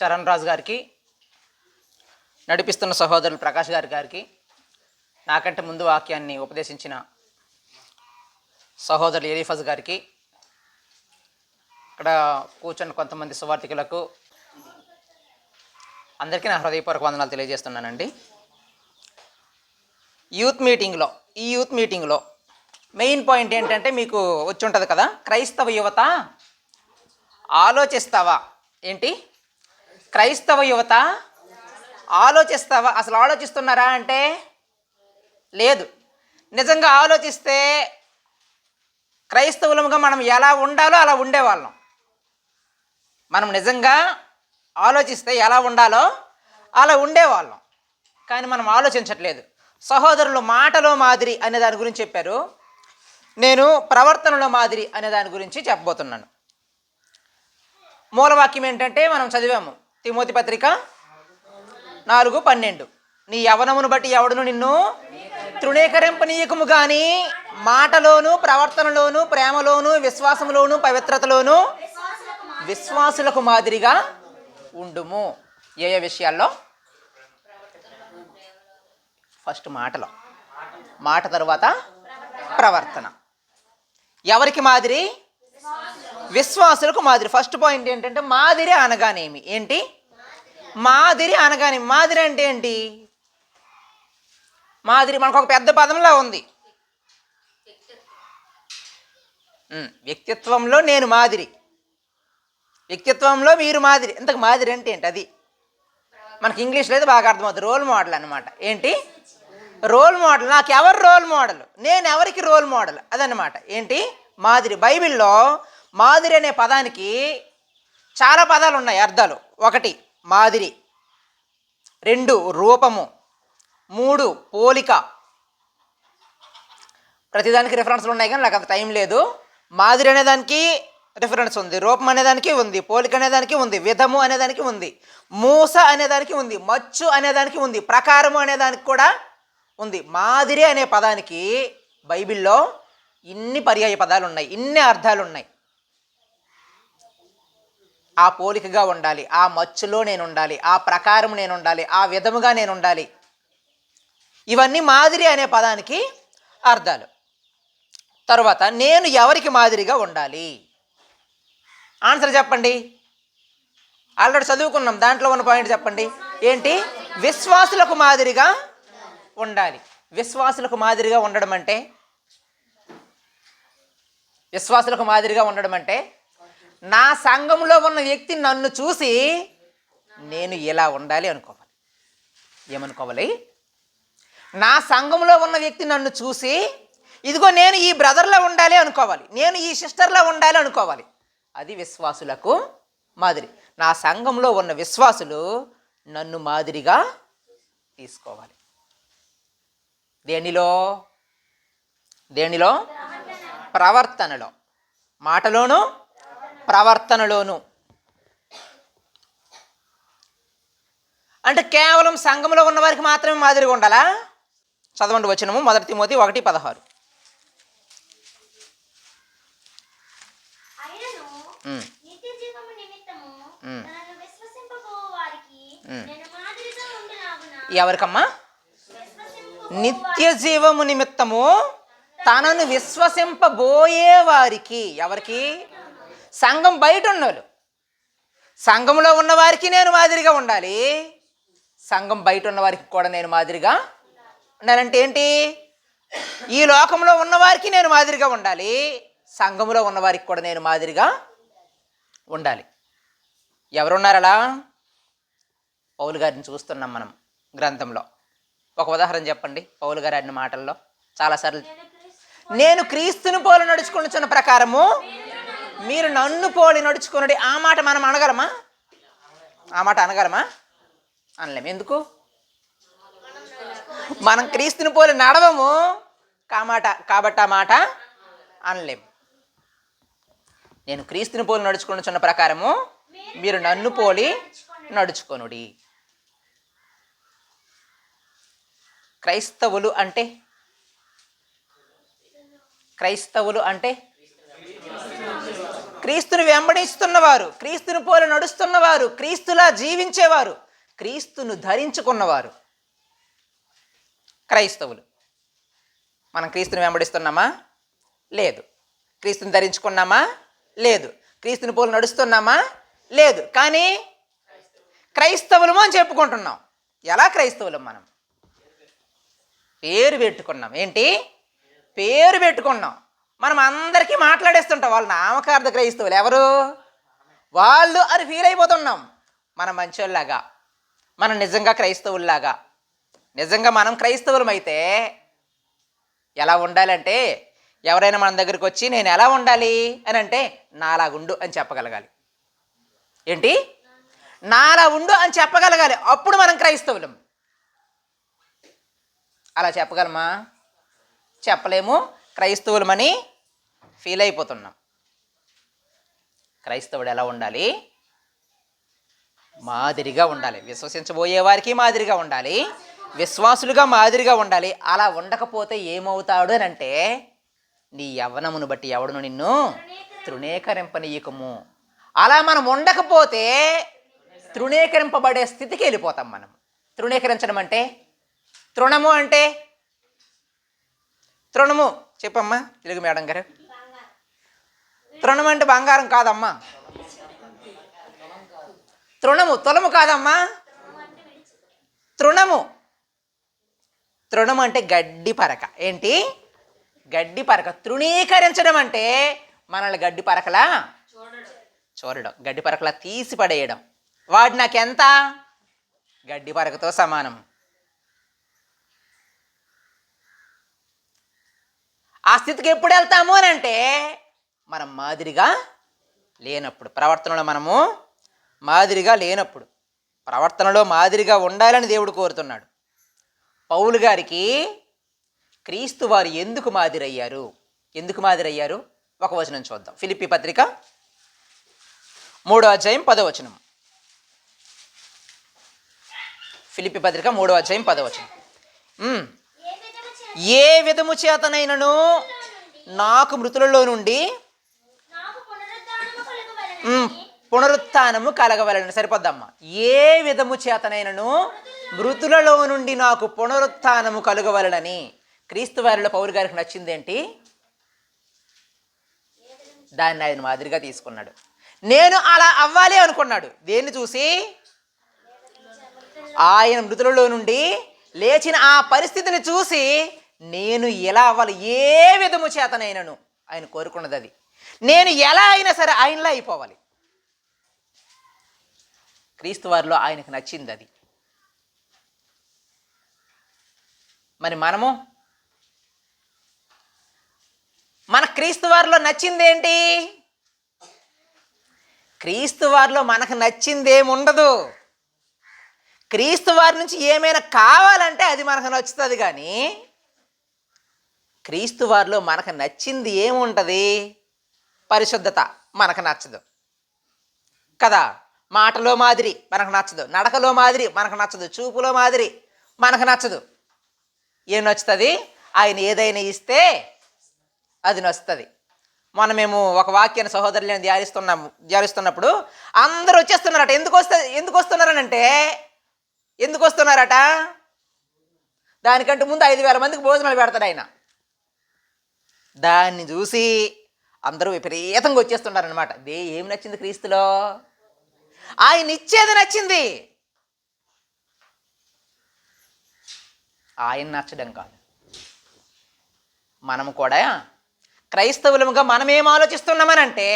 చరణ్ రాజు గారికి, నడిపిస్తున్న సహోదరులు ప్రకాష్ గారికి, నాకంటే ముందు వాక్యాన్ని ఉపదేశించిన సహోదరులు ఎలీఫజ్ గారికి, ఇక్కడ కూర్చున్న కొంతమంది సువార్థికులకు అందరికీ నా హృదయపూర్వక వందనాలు తెలియజేస్తున్నానండి. ఈ యూత్ మీటింగ్లో మెయిన్ పాయింట్ ఏంటంటే, మీకు వచ్చి ఉంటుంది కదా, క్రైస్తవ యువత ఆలోచిస్తావా? ఏంటి? క్రైస్తవ యువత ఆలోచిస్తావా? అసలు ఆలోచిస్తున్నారా అంటే లేదు. నిజంగా ఆలోచిస్తే క్రైస్తవులుగా మనం ఎలా ఉండాలో అలా ఉండేవాళ్ళం. మనం నిజంగా ఆలోచిస్తే ఎలా ఉండాలో అలా ఉండేవాళ్ళం. కానీ మనం ఆలోచించట్లేదు. సహోదరులు మాటలో మాదిరి అనే దాని గురించి చెప్పారు. నేను ప్రవర్తనలో మాదిరి అనే దాని గురించి చెప్పబోతున్నాను. మూలవాక్యం ఏంటంటే మనం చదివాము, తిమోతి పత్రిక 4:12. నీ యవనమును బట్టి ఎవడును నిన్ను తృణీకరింపనీయకము కానీ మాటలోను, ప్రవర్తనలోను, ప్రేమలోను, విశ్వాసములోను, పవిత్రతలోను విశ్వాసులకు మాదిరిగా ఉండుము. ఏ విషయాల్లో? ఫస్ట్ మాటలో, మాట తరువాత ప్రవర్తన. ఎవరికి మాదిరి? విశ్వాసులకు మాదిరి. ఫస్ట్ పాయింట్ ఏంటంటే మాదిరి అనగానేమి? ఏంటి మాదిరి అనగానేమి? మాదిరి అంటే ఏంటి? మాదిరి మనకు ఒక పెద్ద పదంలా ఉంది. వ్యక్తిత్వంలో నేను మాదిరి, వ్యక్తిత్వంలో మీరు మాదిరి. ఇంతకు మాదిరి అంటే ఏంటి? అది మనకి ఇంగ్లీష్లో అయితే బాగా అర్థమవుతుంది. రోల్ మోడల్ అనమాట. ఏంటి రోల్ మోడల్? నాకు ఎవరు రోల్ మోడల్, నేను ఎవరికి రోల్ మోడల్, అదనమాట. ఏంటి మాదిరి? బైబిల్లో మాదిరి అనే పదానికి చాలా పదాలు ఉన్నాయి, అర్థాలు. 1 మాదిరి, 2 రూపము, 3 పోలిక. ప్రతిదానికి రిఫరెన్స్లు ఉన్నాయి కానీ నాకు అంత టైం లేదు. మాదిరి అనేదానికి రిఫరెన్స్ ఉంది, రూపం అనేదానికి ఉంది, పోలిక అనేదానికి ఉంది, విధము అనేదానికి ఉంది, మూస అనేదానికి ఉంది, మచ్చు అనేదానికి ఉంది, ప్రకారము అనేదానికి కూడా ఉంది. మాదిరి అనే పదానికి బైబిల్లో ఇన్ని పర్యాయ పదాలు ఉన్నాయి, ఇన్ని అర్థాలు ఉన్నాయి. ఆ పోలికగా ఉండాలి, ఆ మచ్చులో నేను ఉండాలి, ఆ ప్రకారం నేను ఉండాలి, ఆ విధముగా నేను ఉండాలి. ఇవన్నీ మాదిరి అనే పదానికి అర్థాలు. తర్వాత నేను ఎవరికి మాదిరిగా ఉండాలి? ఆన్సర్ చెప్పండి. ఆల్రెడీ చదువుకున్నాం, దాంట్లో ఉన్న పాయింట్ చెప్పండి. ఏంటి? విశ్వాసులకు మాదిరిగా ఉండాలి. విశ్వాసులకు మాదిరిగా ఉండడం అంటే, విశ్వాసులకు మాదిరిగా ఉండడం అంటే నా సంఘంలో ఉన్న వ్యక్తి నన్ను చూసి నేను ఇలా ఉండాలి అనుకోవాలి. ఏమనుకోవాలి? నా సంఘంలో ఉన్న వ్యక్తి నన్ను చూసి ఇదిగో నేను ఈ బ్రదర్లా ఉండాలి అనుకోవాలి, నేను ఈ సిస్టర్లా ఉండాలి అనుకోవాలి. అది విశ్వాసులకు మాదిరి. నా సంఘంలో ఉన్న విశ్వాసులు నన్ను మాదిరిగా తీసుకోవాలి. దేనిలో? ప్రవర్తనలో. మాటలోను ప్రవర్తనలోను. అంటే కేవలం సంఘంలో ఉన్న వారికి మాత్రమే మాదిరిగా ఉండాలా? చదవండి వచనము, 1 తిమోతి 1:16. ఎవరికమ్మా? నిత్య జీవము నిమిత్తము తనను విశ్వసింపబోయే వారికి. ఎవరికి? సంఘం బయట ఉన్నోళ్ళు. సంఘంలో ఉన్నవారికి నేను మాదిరిగా ఉండాలి, సంఘం బయట ఉన్నవారికి కూడా నేను మాదిరిగా ఉండాలంటే ఏంటి? ఈ లోకంలో ఉన్నవారికి నేను మాదిరిగా ఉండాలి, సంఘంలో ఉన్నవారికి కూడా నేను మాదిరిగా ఉండాలి. ఎవరున్నారు అలా? పౌలు గారిని చూస్తున్నాం మనం గ్రంథంలో. ఒక ఉదాహరణ చెప్పండి పౌలు గారు అన్న మాటల్లో చాలాసార్లు. నేను క్రీస్తుని పోలి నడుచుకున్న ప్రకారము మీరు నన్ను పోలి నడుచుకున్నది. ఆ మాట మనం అనగలమా? ఆ మాట అనగలమా? అనలేము. ఎందుకు? మనం క్రీస్తుని పోలి నడవము కాబట్టి ఆ మాట అనలేము. నేను క్రీస్తుని పోలి నడుచుకున్న ప్రకారము మీరు నన్ను పోలి నడుచుకొనుడి. క్రైస్తవులు అంటే క్రీస్తుని వెంబడిస్తున్నవారు, క్రీస్తుని పోలి నడుస్తున్నవారు, క్రీస్తులా జీవించేవారు, క్రీస్తును ధరించుకున్నవారు క్రైస్తవులు. మనం క్రీస్తుని వెంబడిస్తున్నామా? లేదు. క్రీస్తుని ధరించుకున్నామా? లేదు. క్రీస్తుని పోలి నడుస్తున్నామా? లేదు. కానీ క్రైస్తవులము అని చెప్పుకుంటున్నాం. ఎలా క్రైస్తవులం? మనం పేరు పెట్టుకున్నాం. ఏంటి? పేరు పెట్టుకున్నాం. మనం అందరికీ మాట్లాడేస్తుంటాం వాళ్ళు నామకార్థ క్రైస్తవులు ఎవరు వాళ్ళు అని ఫీల్ అయిపోతున్నాం. మనం మంచోళ్ళలాగా, మనం నిజంగా క్రైస్తవుల్లాగా. నిజంగా మనం క్రైస్తవులమైతే ఎలా ఉండాలంటే, ఎవరైనా మన దగ్గరికి వచ్చి నేను ఎలా ఉండాలి అని అంటే నాలాగుండు అని చెప్పగలగాలి. ఏంటి? నాలా ఉండు అని చెప్పగలగాలి. అప్పుడు మనం క్రైస్తవులం. అలా చెప్పగలమా? చెప్పలేము. క్రైస్తవులమని ఫీల్ అయిపోతున్నాం. క్రైస్తవుడు ఎలా ఉండాలి? మాదిరిగా ఉండాలి. విశ్వసించబోయే వారికి మాదిరిగా ఉండాలి, విశ్వాసులుగా మాదిరిగా ఉండాలి. అలా ఉండకపోతే ఏమవుతాడు అని అంటే, నీ యవ్వనమును బట్టి ఎవడును నిన్ను తృణీకరింపనీయకము. అలా మనం ఉండకపోతే తృణీకరింపబడే స్థితికి వెళ్ళిపోతాం మనం. తృణీకరించడం అంటే, తృణము అంటే, తృణము చెప్పమ్మా తెలుగు మేడం గారు. తృణం అంటే బంగారం కాదమ్మా. తృణము తులము కాదమ్మా. తృణము, తృణము అంటే గడ్డి పరక. ఏంటి? గడ్డి పరక. తృణీకరించడం అంటే మనల్ని గడ్డి పరకలా చూడడం, గడ్డి పరకలా తీసి పడేయడం. వాడు నాకెంత? గడ్డి పరకతో సమానం. ఆ స్థితికి ఎప్పుడు వెళ్తాము అని అంటే, మనం మాదిరిగా లేనప్పుడు, ప్రవర్తనలో మనము మాదిరిగా లేనప్పుడు. ప్రవర్తనలో మాదిరిగా ఉండాలని దేవుడు కోరుతున్నాడు. పౌలు గారికి క్రీస్తు వారు ఎందుకు మాదిరయ్యారు? ఎందుకు మాదిరయ్యారు? ఒక వచనం చూద్దాం. ఫిలిప్పీ పత్రిక 3వ అధ్యాయం 10వ వచనం. ఫిలిప్పీ పత్రిక 3వ అధ్యాయం 10వ వచనం. ఏ విధము చేతనైనను నాకు మృతులలో నుండి పునరుత్థానము కలగవలెను. సరిపోద్దమ్మా. ఏ విధము చేతనైనను మృతులలో నుండి నాకు పునరుత్థానము కలగవలెనని క్రీస్తు వారిలో పౌలు గారికి నచ్చిందేంటి? దాన్ని ఆయన మాదిరిగా తీసుకున్నాడు. నేను అలా అవ్వాలి అనుకున్నాడు. దేన్ని చూసి? ఆయన మృతులలో నుండి లేచిన ఆ పరిస్థితిని చూసి నేను ఎలా అవ్వాలి, ఏ విధము చేతనైనను ఆయన కోరుకున్నది అది. నేను ఎలా అయినా సరే ఆయనలా అయిపోవాలి. క్రీస్తు వారిలో ఆయనకు నచ్చింది అది. మరి మనము మన క్రీస్తు వారిలో నచ్చింది ఏంటి? క్రీస్తు వారిలో మనకు నచ్చిందేముండదు. క్రీస్తు వారి నుంచి ఏమైనా కావాలంటే అది మనకు నచ్చుతుంది. కానీ క్రీస్తు వారిలో మనకు నచ్చింది ఏముంటుంది? పరిశుద్ధత మనకు నచ్చదు కదా. మాటలో మాదిరి మనకు నచ్చదు, నడకలో మాదిరి మనకు నచ్చదు, చూపులో మాదిరి మనకు నచ్చదు. ఏం నచ్చుతుంది? ఆయన ఏదైనా ఇస్తే అది నచ్చుతుంది. మొన్న మేము ఒక వాక్యాన్ని సహోదరులను ధ్యానిస్తున్నప్పుడు అందరూ వచ్చేస్తున్నారట. ఎందుకు వస్తున్నారనంటే, ఎందుకు వస్తున్నారట? దానికంటే ముందు 5,000 మందికి భోజనాలు పెడతాడు ఆయన. దాన్ని చూసి అందరూ విపరీతంగా వచ్చేస్తున్నారనమాట. ఏం నచ్చింది క్రీస్తులో? ఆయన ఇచ్చేది నచ్చింది, ఆయన నచ్చడం కాదు. మనము కూడా క్రైస్తవులముగా మనం ఏం ఆలోచిస్తున్నామనంటే,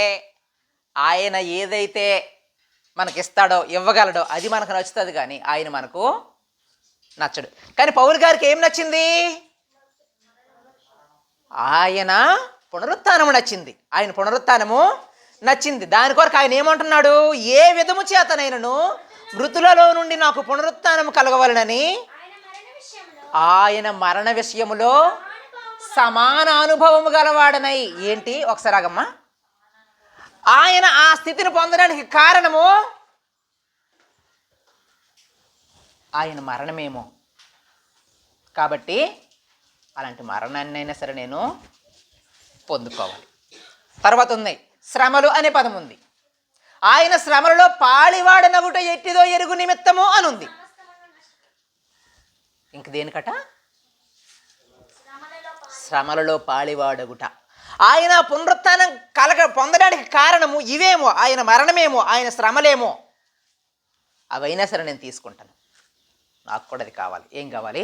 ఆయన ఏదైతే మనకిస్తాడో ఇవ్వగలడో అది మనకు నచ్చుతుంది. కానీ ఆయన మనకు నచ్చడు. కానీ పౌలు గారికి ఏం నచ్చింది? ఆయన పునరుత్థానము నచ్చింది. ఆయన పునరుత్థానము నచ్చింది. దాని కొరకు ఆయన ఏమంటున్నాడు? ఏ విధము చేతనైనను మృతులలో నుండి నాకు పునరుత్థానము కలగవలనని ఆయన మరణ విషయములో సమాన అనుభవము గలవాడనై. ఏంటి? ఒకసారి ఆగమ్మా. ఆయన ఆ స్థితిని పొందడానికి కారణము ఆయన మరణమేమో. కాబట్టి అలాంటి మరణాన్నైనా సరే నేను పొందుకోవాలి. తర్వాత ఉన్నాయి శ్రమలు అనే పదం ఉంది. ఆయన శ్రమలలో పాళివాడనగుట ఎట్టిదో ఎరుగు నిమిత్తము అని ఉంది. ఇంక దేనికట? శ్రమలలో పాళివాడగుట. ఆయన పునరుత్థానం పొందడానికి కారణము ఇవేమో, ఆయన మరణమేమో, ఆయన శ్రమలేమో. అవైనా సరే నేను తీసుకుంటాను, నాకు కూడా అది కావాలి. ఏం కావాలి?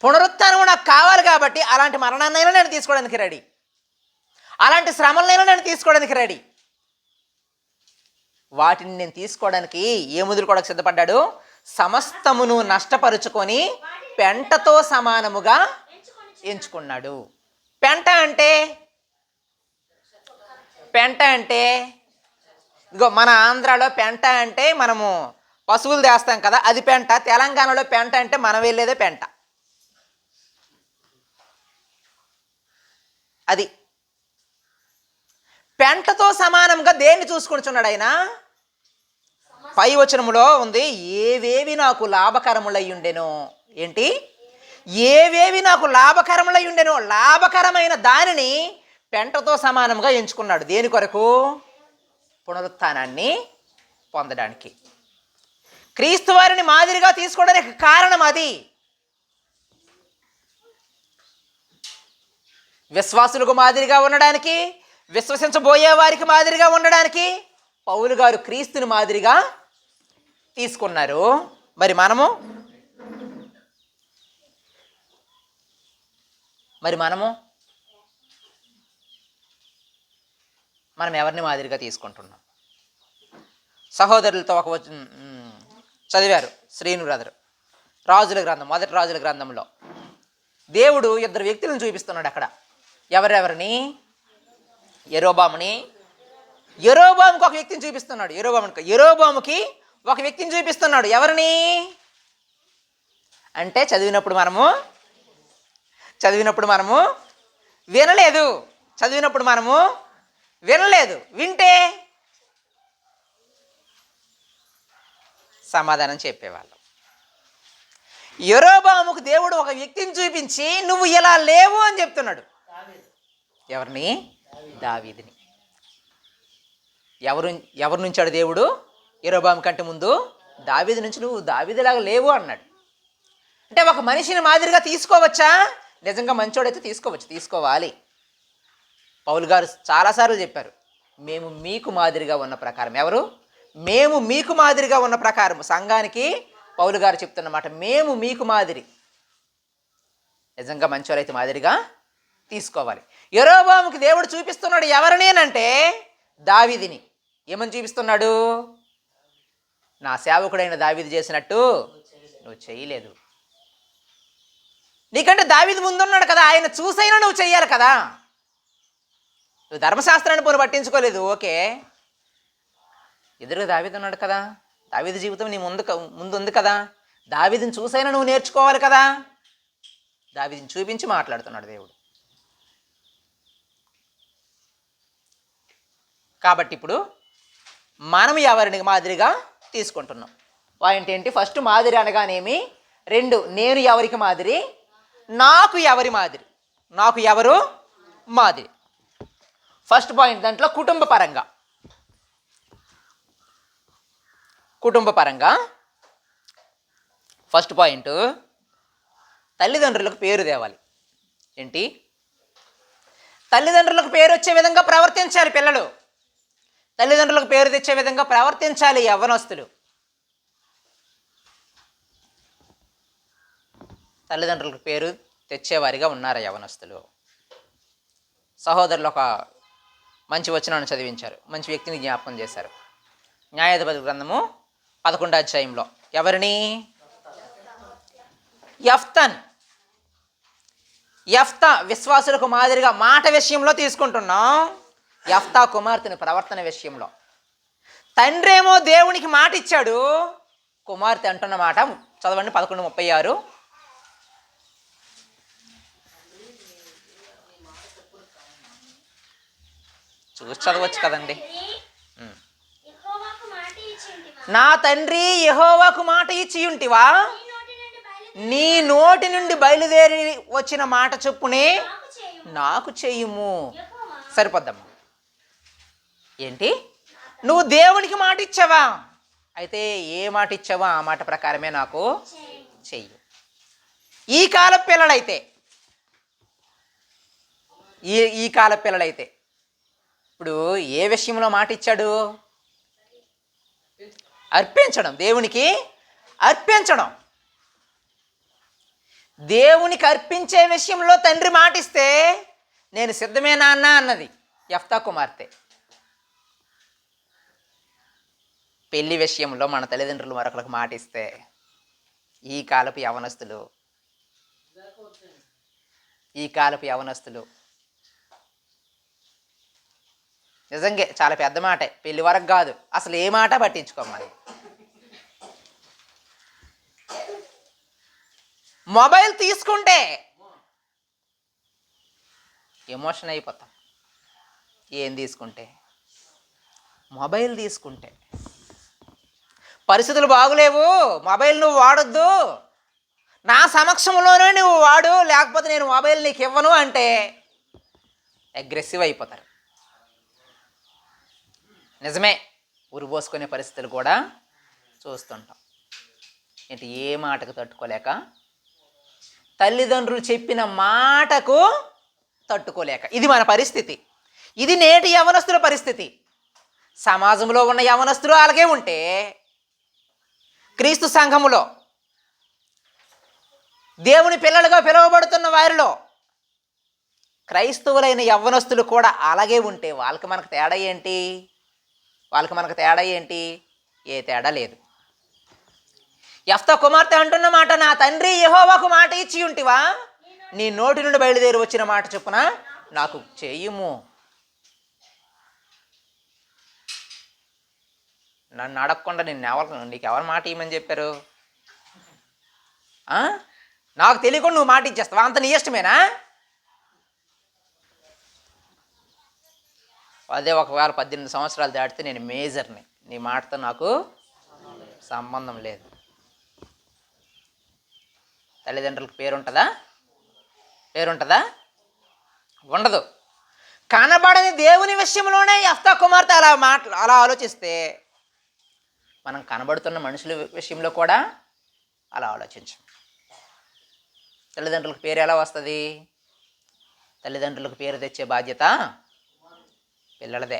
పునరుత్థానం నాకు కావాలి. కాబట్టి అలాంటి మరణాన్నైనా నేను తీసుకోవడానికి రెడీ, అలాంటి శ్రమలనైనా నేను తీసుకోవడానికి రెడీ. వాటిని నేను తీసుకోవడానికి ఏ ముదులుకోవడానికి సిద్ధపడ్డాడు? సమస్తమును నష్టపరుచుకొని పెంటతో సమానముగా ఎంచుకున్నాడు. పెంట అంటే ఇదిగో మన ఆంధ్రాలో పెంట అంటే మనము పశువులు చేస్తాం కదా, అది పెంట. తెలంగాణలో పెంట అంటే మనం వెళ్ళేదే పెంట. అది పెంటతో సమానంగా దేన్ని చూసుకుంటున్నాడు ఆయన? పై వచనములో ఉంది, ఏవేవి నాకు లాభకరములయ్యుండెనో. ఏంటి? ఏవేవి నాకు లాభకరములయ్యుండెనో. లాభకరమైన దానిని పెంటతో సమానంగా ఎంచుకున్నాడు. దేని కొరకు? పునరుత్థానాన్ని పొందడానికి. క్రీస్తు వారిని మాదిరిగా తీసుకోవడానికి కారణం అది. విశ్వాసులకు మాదిరిగా ఉండడానికి, విశ్వసించబోయే వారికి మాదిరిగా ఉండడానికి పౌలు గారు క్రీస్తుని మాదిరిగా తీసుకున్నారు. మరి మనము మనం ఎవరిని మాదిరిగా తీసుకుంటున్నాం? సహోదరులతో ఒక చదివారు శ్రీను బ్రదరు, రాజుల గ్రంథం, మొదటి రాజుల గ్రంథంలో దేవుడు ఇద్దరు వ్యక్తులను చూపిస్తున్నాడు అక్కడ. ఎవరెవరిని? యెరోబాముని. యెరోబాముకి ఒక వ్యక్తిని చూపిస్తున్నాడు. యెరోబాముకి ఒక వ్యక్తిని చూపిస్తున్నాడు. ఎవరిని అంటే చదివినప్పుడు మనము వినలేదు. వింటే సమాధానం చెప్పేవాళ్ళం. యెరోబాముకు దేవుడు ఒక వ్యక్తిని చూపించి నువ్వు ఇలా లేవు అని చెప్తున్నాడు. ఎవరిని? దావీదుని. ఎవరు నుంచాడు దేవుడు? యెరోబాము కంటే ముందు దావీదు నుంచి నువ్వు దావీదులాగా లేవు అన్నాడు. అంటే ఒక మనిషిని మాదిరిగా తీసుకోవచ్చా? నిజంగా మంచోడైతే తీసుకోవాలి. పౌలు గారు చాలాసార్లు చెప్పారు, మేము మీకు మాదిరిగా ఉన్న ప్రకారం. ఎవరు? మేము మీకు మాదిరిగా ఉన్న ప్రకారం. సంఘానికి పౌలు గారు చెప్తున్నమాట, మేము మీకు మాదిరి. నిజంగా మంచోరైతే మాదిరిగా తీసుకోవాలి. యెరోబాముకి దేవుడు చూపిస్తున్నాడు ఎవరినేనంటే దావీదుని. ఏమని చూపిస్తున్నాడు? నా సేవకుడైన దావీదు చేసినట్టు నువ్వు చేయలేదు. నీకంటే దావీదు ముందున్నాడు కదా, ఆయన చూసైనా నువ్వు చెయ్యాలి కదా. నువ్వు ధర్మశాస్త్రాన్ని పోను పట్టించుకోలేదు, ఓకే. ఎదురుగా దావీదు ఉన్నాడు కదా, దావీదు జీవితం నీ ముందు ఉంది కదా, దావీదుని చూసైనా నువ్వు నేర్చుకోవాలి కదా. దావీదుని చూపించి మాట్లాడుతున్నాడు దేవుడు. కాబట్టి ఇప్పుడు మనం ఎవరిని మాదిరిగా తీసుకుంటున్నాం? పాయింట్ ఏంటి? ఫస్ట్ మాదిరి అనగానేమి, 2 నేను ఎవరికి మాదిరి, నాకు ఎవరి మాదిరి. నాకు ఎవరు మాదిరి. ఫస్ట్ పాయింట్ దాంట్లో కుటుంబ పరంగా ఫస్ట్ పాయింట్, తల్లిదండ్రులకు పేరు తేవాలి. ఏంటి? తల్లిదండ్రులకు పేరు వచ్చే విధంగా ప్రవర్తించాలి పిల్లలు. తల్లిదండ్రులకు పేరు తెచ్చే విధంగా ప్రవర్తించాలి యవ్వనస్తులు. తల్లిదండ్రులకు పేరు తెచ్చేవారిగా ఉన్నారా యవ్వనస్తులు? సహోదరులు ఒక మంచి వచనాన్ని చదివించారు, మంచి వ్యక్తిని జ్ఞాపకం చేశారు. న్యాయాధిపతి గ్రంథము 11వ అధ్యాయంలో ఎవరిని? యెఫ్తా విశ్వాసులకు మాదిరిగా మాట విషయంలో తీసుకుంటున్నాం. యెఫ్తా కుమార్తెను ప్రవర్తన విషయంలో. తండ్రి ఏమో దేవునికి మాట ఇచ్చాడు, కుమార్తె అంటున్న మాట చదవండి 11:36. చూసి చదవచ్చు కదండి. నా తండ్రి యెహోవాకు మాట ఇచ్చి ఉంటివా, నీ నోటి నుండి బయలుదేరి వచ్చిన మాట చొప్పునే నాకు చెయ్యుము. సరిపోద్దమ్మా. ఏంటి? నువ్వు దేవునికి మాట ఇచ్చావా? అయితే ఏ మాట ఇచ్చావో ఆ మాట ప్రకారమే నాకు చెయ్యి. ఈ కాల పిల్లలైతే ఈ కాల పిల్లలైతే ఇప్పుడు ఏ విషయంలో మాట ఇచ్చాడు? అర్పించడం, దేవునికి అర్పించడం. దేవునికి అర్పించే విషయంలో తండ్రి మాటిస్తే నేను సిద్ధమే నాన్న అన్నది యెఫ్తా కుమార్తె. పెళ్లి విషయంలో మన తల్లిదండ్రులు మరొకరికి మాటిస్తే ఈ కాలపు యవనస్తులు నిజంగా చాలా పెద్ద మాటే. పెళ్లి వరకు కాదు, అసలు ఏ మాట పట్టించుకోమని. మొబైల్ తీసుకుంటే ఎమోషన్ అయిపోతాం. ఏం తీసుకుంటే? మొబైల్ తీసుకుంటే పరిస్థితులు బాగులేవు, మొబైల్ నువ్వు వాడొద్దు, నా సమక్షంలోనే నువ్వు వాడు, లేకపోతే నేను మొబైల్ నీకు ఇవ్వను అంటే అగ్రెసివ్ అయిపోతారు. నిజమే, ఉరిపోసుకునే పరిస్థితులు కూడా చూస్తుంటాం. ఏంటి? ఏ మాటకు తట్టుకోలేక, తల్లిదండ్రులు చెప్పిన మాటకు తట్టుకోలేక. ఇది మన పరిస్థితి. ఇది నేటి యవనస్తుల పరిస్థితి. సమాజంలో ఉన్న యవనస్తులు అలాగే ఉంటే, క్రీస్తు సంఘములో దేవుని పిల్లలుగా పిలువబడుతున్న వారిలో క్రైస్తవులైన యవ్వనస్తులు కూడా అలాగే ఉంటే వాళ్ళకి మనకు తేడా ఏంటి? ఏ తేడా లేదు. యెఫ్తా కుమార్తె అంటున్న మాట, నా తండ్రి యెహోవాకు మాట ఇచ్చి ఉంటివా, నీ నోటి నుండి బయలుదేరి వచ్చిన మాట చొప్పున నాకు చేయుము. నన్ను అడగకుండా నీకెవరు మాట ఇవ్వమని చెప్పారు? నాకు తెలియకుండా నువ్వు మాట ఇచ్చేస్తావా? అంత నీ ఇష్టమేనా? అదే ఒకవేళ 18 సంవత్సరాలు దాటితే నేను మేజర్ని, నీ మాటతో నాకు సంబంధం లేదు. తల్లిదండ్రులకు పేరుంటుందా? ఉండదు. కనబడని దేవుని విషయంలోనే యెఫ్తా కుమార్తె అలా ఆలోచిస్తే, మనం కనబడుతున్న మనుషుల విషయంలో కూడా అలా ఆలోచించం. తల్లిదండ్రులకు పేరు ఎలా వస్తుంది? తల్లిదండ్రులకు పేరు తెచ్చే బాధ్యత పిల్లలదే.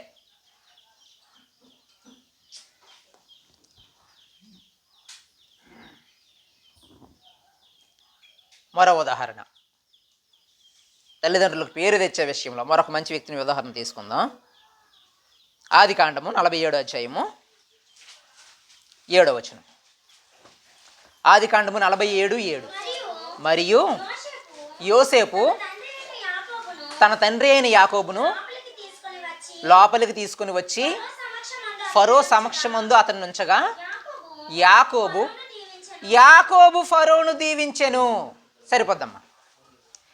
మరో ఉదాహరణ, తల్లిదండ్రులకు పేరు తెచ్చే విషయంలో మరొక మంచి వ్యక్తిని ఉదాహరణ తీసుకుందాం. ఆదికాండము 47వ అధ్యాయము 7వ వచనం. ఆదికాండము 47:7. మరియు యోసేపు తన తండ్రి అయిన యాకోబును లోపలికి తీసుకుని వచ్చి ఫరో సమక్షమందు అతను ఉంచగా, యాకోబు ఫరోను దీవించెను. సరిపోద్దమ్మా.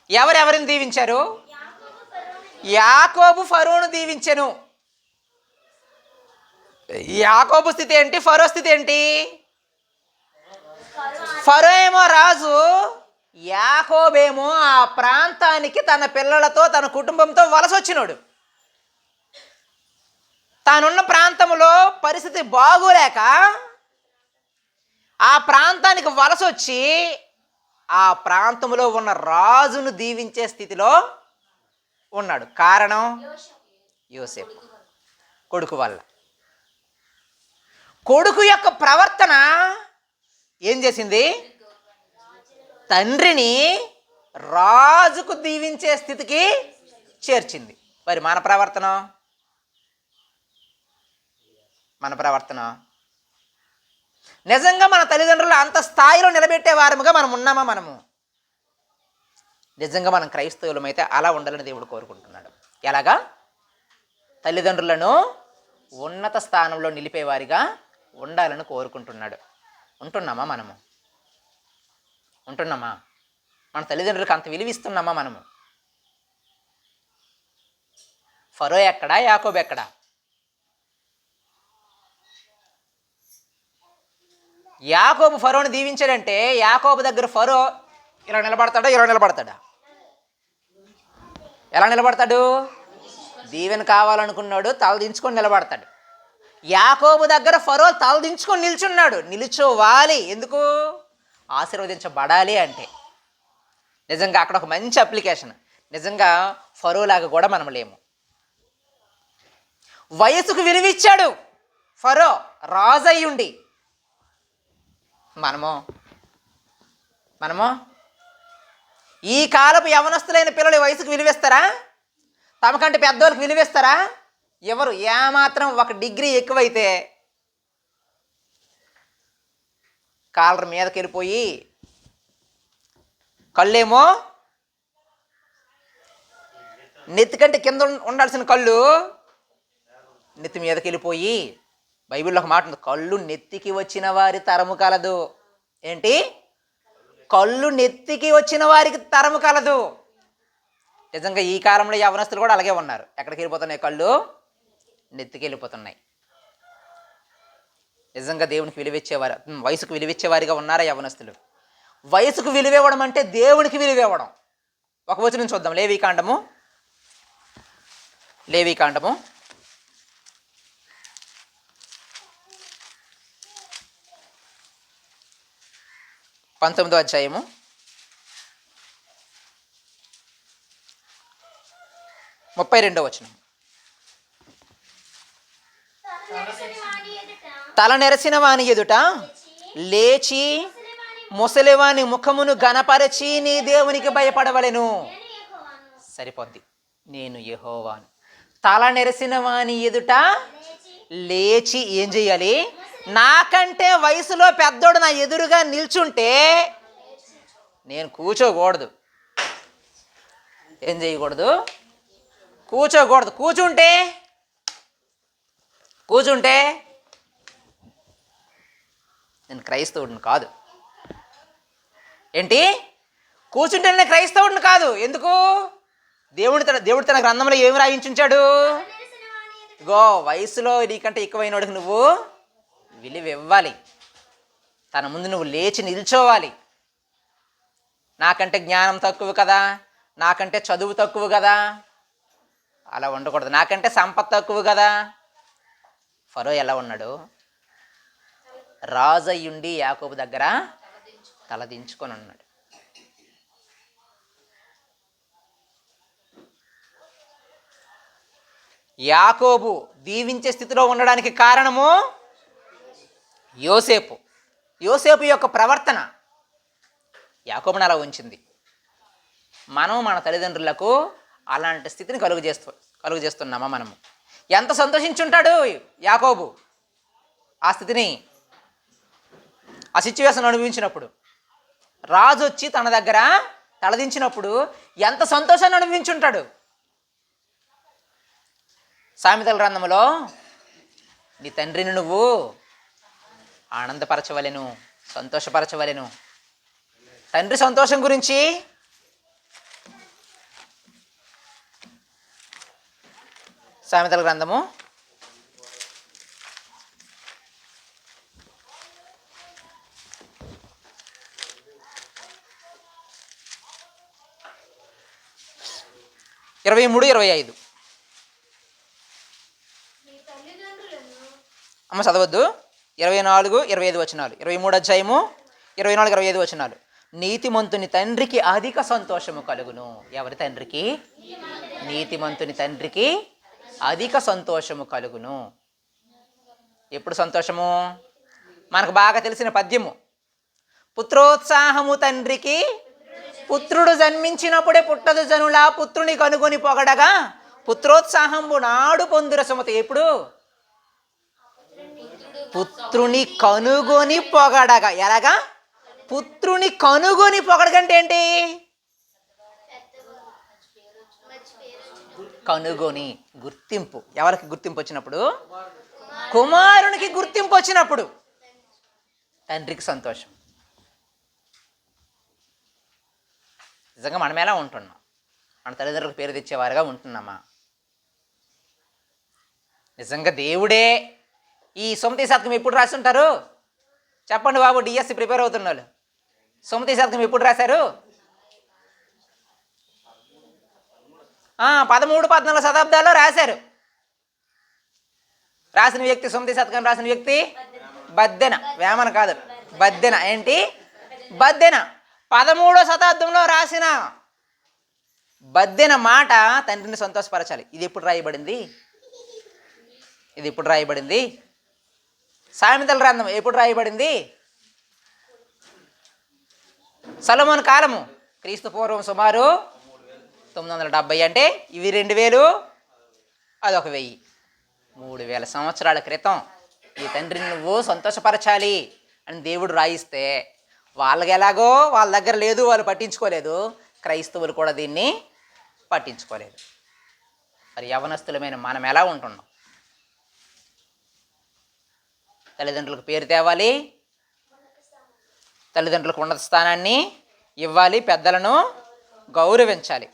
ఎవరెవరిని దీవించారు? యాకోబు ఫరోను దీవించెను. యాకోబు స్థితి ఏంటి? ఫరో స్థితి ఏంటి? ఫరో ఏమో రాజు, యాకోబేమో ఆ ప్రాంతానికి తన పిల్లలతో తన కుటుంబంతో వలస వచ్చినాడు. తానున్న ప్రాంతంలో పరిస్థితి బాగోలేక ఆ ప్రాంతానికి వలస వచ్చి ఆ ప్రాంతంలో ఉన్న రాజును దీవించే స్థితిలో ఉన్నాడు. కారణం యోసేపు కొడుకు వల్ల. కొడుకు యొక్క ప్రవర్తన ఏం చేసింది? తండ్రిని రాజుకు దీవించే స్థితికి చేర్చింది. మరి మన ప్రవర్తన నిజంగా మన తల్లిదండ్రులు అంత స్థాయిలో నిలబెట్టే వారముగా మనం ఉన్నామా? నిజంగా మనం క్రైస్తవులమైతే అలా ఉండాలని దేవుడు కోరుకుంటున్నాడు. ఎలాగా? తల్లిదండ్రులను ఉన్నత స్థానంలో నిలిపేవారిగా ఉండాలని కోరుకుంటున్నాడు. ఉంటున్నామా? మన తల్లిదండ్రులకు అంత విలువిస్తున్నామా? ఫరో ఎక్కడా? యాకోబు ఎక్కడా? యాకోబు ఫరోని దీవించాడంటే యాకోబు దగ్గర ఫరో ఇలా నిలబడతాడా? ఎలా నిలబడతాడు? దీవెన కావాలనుకున్నాడు, తలదించుకొని నిలబడతాడు. యాకోబు దగ్గర ఫరో తలదించుకొని నిల్చున్నాడు. నిలుచోవాలి, ఎందుకు? ఆశీర్వదించబడాలి అంటే. నిజంగా అక్కడ ఒక మంచి అప్లికేషన్. నిజంగా ఫరోలాగా కూడా మనం లేము. వయసుకు విలువిచ్చాడు ఫరో, రాజు అయ్యుండి. మనము ఈ కాలపు యవనస్తులైన పిల్లలు వయసుకు విలువిస్తారా? తమకంటే పెద్దోళ్ళకి విలువిస్తారా? ఎవరు? ఏమాత్రం ఒక డిగ్రీ ఎక్కువైతే కాలర్ మీదకి వెళ్ళిపోయి, కళ్ళేమో నెత్తి కంటే కింద ఉండాల్సిన కళ్ళు నెత్తి మీదకి వెళ్ళిపోయి, బైబిల్లో ఒక మాట ఉంది, కళ్ళు నెత్తికి వచ్చిన వారి తరము కలదు. ఏంటి? కళ్ళు నెత్తికి వచ్చిన వారికి తరము కలదు. నిజంగా ఈ కాలంలో యవనస్తులు కూడా అలాగే ఉన్నారు. ఎక్కడికి వెళ్ళిపోతున్నాయి? కళ్ళు నెత్తికి వెళ్ళిపోతున్నాయి. నిజంగా దేవునికి విలువిచ్చేవారు, వయసుకు విలువిచ్చేవారిగా ఉన్నారా యవనస్తులు? వయసుకు విలువివ్వడం అంటే దేవునికి విలువివ్వడం. ఒక వచనం చూద్దాం. లేవీకాండము 19వ అధ్యాయము 32వ వచనం. తల నెరసిన వాని ఎదుట లేచి ముసలివాని ముఖమును గనపరచి నీ దేవునికి భయపడవలెను. సరిపోద్ది. నేను యెహోవాను. తల నెరసిన వాని ఎదుట లేచి ఏం చెయ్యాలి? నాకంటే వయసులో పెద్దోడు నా ఎదురుగా నిల్చుంటే నేను కూర్చోకూడదు. ఏం చేయకూడదు? కూర్చోకూడదు. కూర్చుంటే నేను క్రైస్తవుడిని కాదు. ఏంటి? కూర్చుంటే నేను క్రైస్తవుడిని కాదు. ఎందుకు? దేవుడు తన గ్రంథంలో ఏమి రాయించుంచాడు? గో, వయసులో నీకంటే ఎక్కువైనోడికి నువ్వు విలువ ఇవ్వాలి. తన ముందు నువ్వు లేచి నిల్చోవాలి. నాకంటే జ్ఞానం తక్కువ కదా, నాకంటే చదువు తక్కువ కదా, అలా ఉండకూడదు. నాకంటే సంపద తక్కువ కదా. ఫరో ఎలా ఉన్నాడు? రాజు అయ్యుండి యాకోబు దగ్గర తలదించుకొని ఉన్నాడు. యాకోబు దీవించే స్థితిలో ఉండడానికి కారణము యోసేపు యొక్క ప్రవర్తన యాకోబుని అలా ఉంచింది. మనం మన తల్లిదండ్రులకు అలాంటి స్థితిని కలుగజేస్తున్నామా? మనము ఎంత సంతోషించుంటాడు యాకోబు ఆ స్థితిని, ఆ సిచ్యువేషన్ అనుభవించినప్పుడు. రాజు వచ్చి తన దగ్గర తలదించినప్పుడు ఎంత సంతోషాన్ని అనుభవించుంటాడు. సామెతల గ్రంథంలో నీ తండ్రిని నువ్వు ఆనందపరచవలెను, సంతోషపరచవలెను. తండ్రి సంతోషం గురించి సామెతల గ్రంథము 23-25. అమ్మ చదవద్దు. 24-25 వచనాలు. 23 అధ్యాయము 24-25 వచనాలు. నీతిమంతుని తండ్రికి అధిక సంతోషము కలుగును. ఎవరి తండ్రికి? నీతిమంతుని తండ్రికి అధిక సంతోషము కలుగును. ఎప్పుడు సంతోషము? మనకు బాగా తెలిసిన పద్యము, పుత్రోత్సాహము తండ్రికి పుత్రుడు జన్మించినప్పుడే పుట్టదు జనులా పుత్రుని కనుగొని పొగడగా పుత్రోత్సాహంబు నాడు పొందుర సుమతి. ఎప్పుడు? పుత్రుని కనుగొని పొగడగా. ఎలాగా? పుత్రుని కనుగొని పొగడగంటే ఏంటి? కనుగొని, గుర్తింపు. ఎవరికి గుర్తింపు వచ్చినప్పుడు? కుమారునికి గుర్తింపు వచ్చినప్పుడు తండ్రికి సంతోషం. నిజంగా మనం ఎలా ఉంటున్నాం? మన తల్లిదండ్రులకు పేరు తెచ్చేవారుగా ఉంటున్నామా? నిజంగా దేవుడే ఈ సుమతి శతకం ఎప్పుడు రాసి ఉంటారు? చెప్పండి బాబు, డిఎస్సి ప్రిపేర్ అవుతున్న వాళ్ళు. సుమతి శతకం ఎప్పుడు రాశారు? 13, 14 శతాబ్దాల్లో రాశారు. రాసిన వ్యక్తి, సుమతి శతకం రాసిన వ్యక్తి బద్దెన, వేమన కాదు, బద్దెన. ఏంటి బద్దెన? 13వ శతాబ్దంలో రాసిన బద్దెన మాట తండ్రిని సంతోషపరచాలి. ఇది ఎప్పుడు రాయబడింది? ఇది ఎప్పుడు రాయబడింది? సామెతల గ్రంథం ఎప్పుడు రాయబడింది? సొలొమోను కాలము, క్రీస్తు పూర్వం సుమారు 970. అంటే ఇవి 2000, అదొక 1000, 3000 సంవత్సరాల క్రితం ఈ తండ్రిని నువ్వు సంతోషపరచాలి అని దేవుడు రాయిస్తే వాళ్ళకి ఎలాగో వాళ్ళ దగ్గర లేదు, వాళ్ళు పట్టించుకోలేదు. క్రైస్తవులు కూడా దీన్ని పట్టించుకోలేదు. మరి యవనస్తులమైన మనం ఎలా ఉంటున్నాం? తల్లిదండ్రులకు పేరు తేవాలి, తల్లిదండ్రులకు ఉన్నత స్థానాన్ని ఇవ్వాలి, పెద్దలను గౌరవించాలి.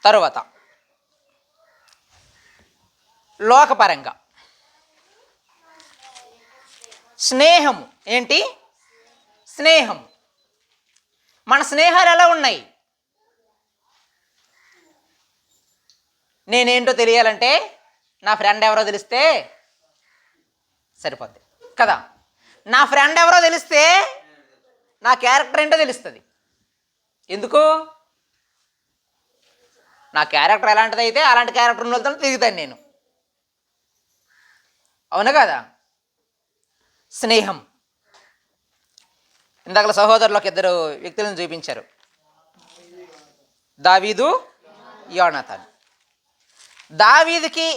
తరువాత లోకపరంగా స్నేహము. ఏంటి స్నేహం? మన స్నేహాలు ఎలా ఉన్నాయి? నేనేంటో తెలియాలంటే నా ఫ్రెండ్ ఎవరో తెలిస్తే సరిపోద్ది కదా. నా ఫ్రెండ్ ఎవరో తెలిస్తే నా క్యారెక్టర్ ఏంటో తెలుస్తుంది. ఎందుకు? నా క్యారెక్టర్ ఎలాంటిది అయితే అలాంటి క్యారెక్టర్ ఉన్న వాళ్ళతో తిరుగుతాను నేను. అవునా కదా? స్నేహం. ఇందాక సహోదరులు ఒక 2 వ్యక్తులను చూపించారు, దావీదు, యోనాతాను. దావీదుకి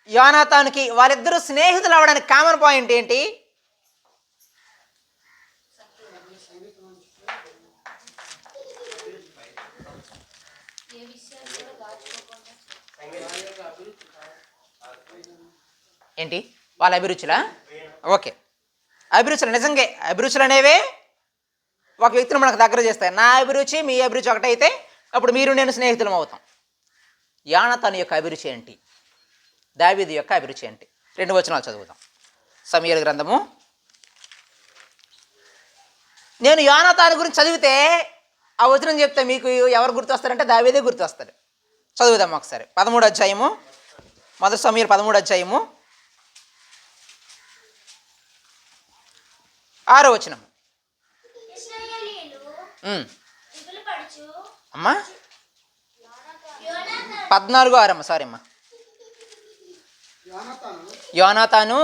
యోనాతానుకి వాళ్ళిద్దరూ స్నేహితులు అవ్వడానికి కామన్ పాయింట్ ఏంటి? ఏంటి? వాళ్ళ అభిరుచులా? ఓకే, అభిరుచులు. నిజంగా అభిరుచులు అనేవే ఒక వ్యక్తిని మనకు దగ్గర చేస్తాయి. నా అభిరుచి మీ అభిరుచి ఒకటైతే అప్పుడు మీరు నేను స్నేహితులం అవుతాం. యోనాతాను యొక్క అభిరుచి ఏంటి? దావీదు యొక్క అభిరుచి ఏంటి? 2 వచనాలు చదువుతాం. సమూయేలు గ్రంథము. నేను యోనాతాను గురించి చదివితే ఆ వచనం చెప్తే మీకు ఎవరు గుర్తొస్తారంటే దావీదే గుర్తొస్తారు. చదువుదాం ఒకసారి. 13వ అధ్యాయము, మొదటి సమూయేలు 13వ అధ్యాయము 6వ వచనం. అమ్మా 14:6 అమ్మ, సారీ అమ్మా. యోనాతాను